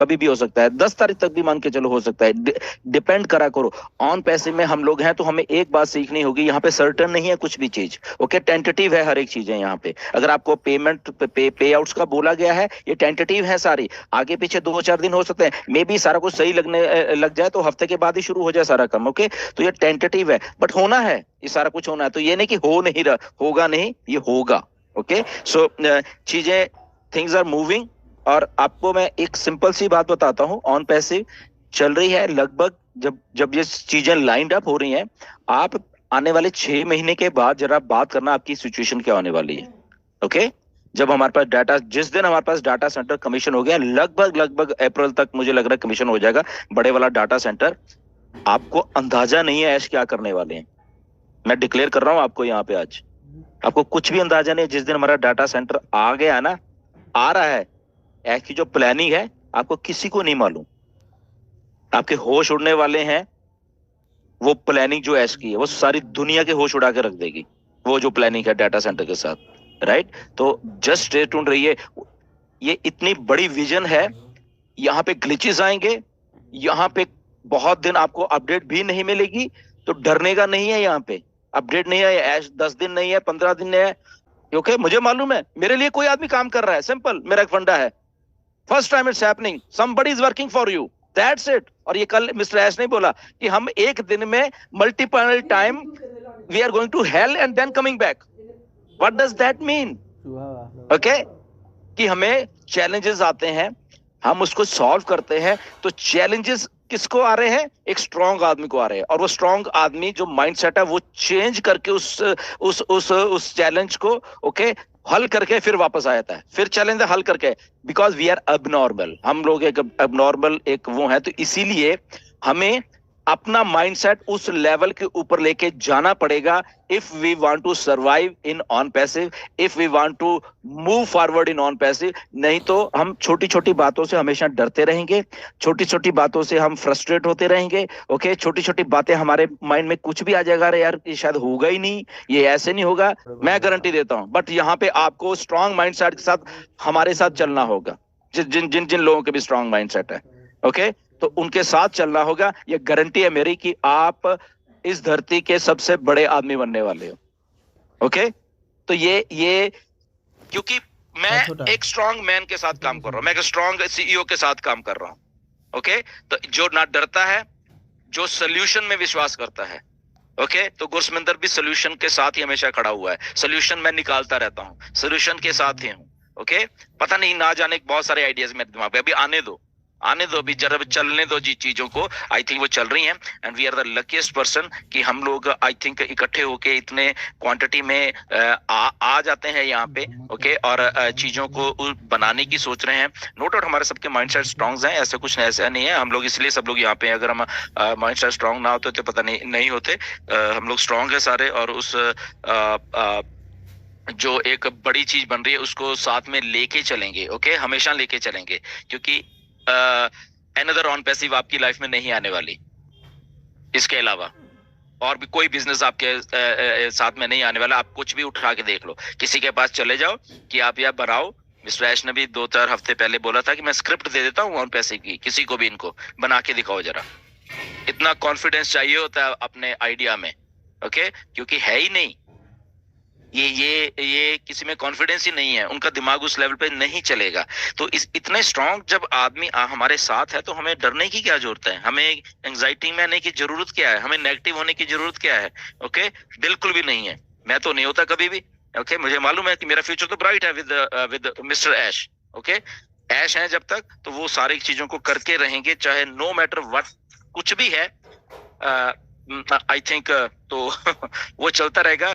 कभी भी हो सकता है, 10 तारीख तक भी मान के चलो हो सकता है। डिपेंड करा करो। ऑन पैसे में हम लोग हैं तो हमें एक बात सीखनी होगी, यहाँ पे सर्टन नहीं है कुछ भी चीज। ओके, टेंटेटिव है हर एक चीज है यहाँ पे। अगर आपको पेमेंट पे आउट्स का बोला गया है, ये टेंटेटिव है सारी। आगे पीछे 2-4 दिन हो सकते हैं, मे बी सारा कुछ सही लगने लग जाए तो हफ्ते के बाद ही शुरू हो जाए सारा काम। ओके, तो ये टेंटेटिव है, बट होना है, ये सारा कुछ होना है। तो ये नहीं कि हो नहीं रहा, होगा नहीं, ये होगा। ओके, सो चीजें, थिंग्स आर मूविंग। और आपको मैं एक सिंपल सी बात बताता हूँ, ऑन पैसिव चल रही है लगभग, जब जब ये चीजें लाइंड अप हो रही हैं, आप आने वाले 6 महीने के बाद जरा बात करना आपकी सिचुएशन क्या होने वाली है। ओके, जब हमारे पास डाटा, जिस दिन हमारे पास डाटा सेंटर कमीशन हो गया, लगभग लगभग अप्रैल तक मुझे लग रहा है कमीशन हो जाएगा, बड़े वाला डाटा सेंटर। आपको अंदाजा नहीं है ऐश क्या करने वाले हैं। मैं डिक्लेयर कर रहा हूं आपको यहाँ पे आज, आपको कुछ भी अंदाजा नहीं है। जिस दिन हमारा डाटा सेंटर आ गया ना, आ रहा है, ऐश की जो प्लानिंग है आपको किसी को नहीं मालूम। आपके होश उड़ने वाले हैं। वो प्लानिंग जो ऐश की है वो सारी दुनिया के होश उड़ा के रख देगी, वो जो प्लानिंग है डाटा सेंटर के साथ। राइट, तो जस्ट स्टे ट्यून्ड रहिए। ये इतनी बड़ी विजन है, यहाँ पे ग्लिचेस आएंगे, यहाँ पे बहुत दिन आपको अपडेट भी नहीं मिलेगी, तो डरने का नहीं है। यहाँ पे अपडेट नहीं है, ऐश 10 दिन नहीं है, 15 दिन नहीं है। ओके, मुझे मालूम है, मेरे लिए कोई आदमी काम कर रहा है, सिंपल, मेरा एक फंडा है। First time it's happening, somebody is working for you, that's it. और ये कल मिस्टर ऐश ने बोला कि हम एक दिन में multiple time we are going to hell and then coming back. What does that mean? Okay, कि हमें चैलेंजेस आते हैं, हम उसको सॉल्व करते हैं। तो चैलेंजेस किसको आ रहे हैं? एक स्ट्रांग आदमी को आ रहे हैं। और वो स्ट्रांग आदमी जो माइंडसेट है वो चेंज करके उस चैलेंज को ओके हल करके फिर वापस आ जाता है, फिर चैलेंज हल करके। बिकॉज वी आर अबनॉर्मल, हम लोग एक अबनॉर्मल एक वो है। तो इसीलिए हमें अपना माइंडसेट उस लेवल के ऊपर लेके जाना पड़ेगा, if we want to survive in on passive, if we want to move forward in on passive. नहीं तो हम छोटी छोटी बातों से हमेशा डरते रहेंगे, छोटी छोटी बातों से हम फ्रस्ट्रेट होते रहेंगे। ओके, छोटी छोटी बातें हमारे माइंड में कुछ भी आ जाएगा, अरे यार ये शायद होगा ही नहीं, ये ऐसे नहीं होगा, मैं गारंटी देता हूं। बट यहाँ पे आपको स्ट्रांग माइंडसेट के साथ हमारे साथ चलना होगा, जिन जिन जिन लोगों के भी स्ट्रांग माइंडसेट है, ओके, तो उनके साथ चलना होगा। ये गारंटी है मेरी कि आप इस धरती के सबसे बड़े आदमी बनने वाले हो। ओके, तो ये क्योंकि मैं एक स्ट्रांग मैन के साथ काम कर रहा हूं, मैं एक स्ट्रांग सीईओ के साथ काम कर रहा हूं। ओके, तो जो ना डरता है, जो सोल्यूशन में विश्वास करता है। ओके, तो गुरसमिंदर भी सोल्यूशन के साथ ही हमेशा खड़ा हुआ है। सोल्यूशन मैं निकालता रहता हूं, सोल्यूशन के साथ ही हूं। ओके, पता नहीं, ना जाने बहुत सारे आइडियाज मेरे दिमाग में, अभी आने दो अभी, जरा चलने दो जी चीजों को। आई थिंक वो चल रही हैं, and we are the luckiest person कि हम लोग आई थिंक इकट्ठे होके इतने क्वांटिटी में आ जाते हैं यहाँ पे। ओके, और चीजों को बनाने की सोच रहे हैं। नो डाउट हमारे सबके माइंडसेट स्ट्रांग हैं, ऐसा कुछ ऐसा नहीं है। हम लोग इसलिए सब लोग यहाँ पे, अगर हम माइंडसेट स्ट्रांग ना होते तो पता नहीं होते। हम लोग स्ट्रांग है सारे, और उस जो एक बड़ी चीज बन रही है उसको साथ में लेके चलेंगे। ओके, हमेशा लेके चलेंगे, क्योंकि अनदर ऑन पैसिव आपकी लाइफ में नहीं आने वाली। इसके अलावा और भी कोई बिजनेस आपके साथ में नहीं आने वाला। आप कुछ भी उठा के देख लो, किसी के पास चले जाओ कि आप यह बनाओ। मिस्टर ऐश ने भी 2-4 हफ्ते पहले बोला था कि मैं स्क्रिप्ट दे देता हूँ ऑन पैसे की, किसी को भी इनको बना के दिखाओ जरा। इतना कॉन्फिडेंस चाहिए होता है अपने आइडिया में। ओके, क्योंकि है ही नहीं, ये किसी में कॉन्फिडेंस ही नहीं है, उनका दिमाग उस लेवल पे नहीं चलेगा। तो इतने स्ट्रांग जब आदमी हमारे साथ है तो हमें डरने की क्या जरूरत है, हमें एंजाइटी में आने की जरूरत क्या है, हमें नेगेटिव होने की जरूरत क्या है। ओके, बिल्कुल भी नहीं है। मैं तो नहीं होता कभी भी। ओके, मुझे मालूम है कि मेरा फ्यूचर तो ब्राइट है विद मिस्टर ऐश। ओके, ऐश है जब तक, तो वो सारी चीजों को करके रहेंगे, चाहे नो मैटर व्हाट कुछ भी है। आई थिंक तो वो चलता रहेगा।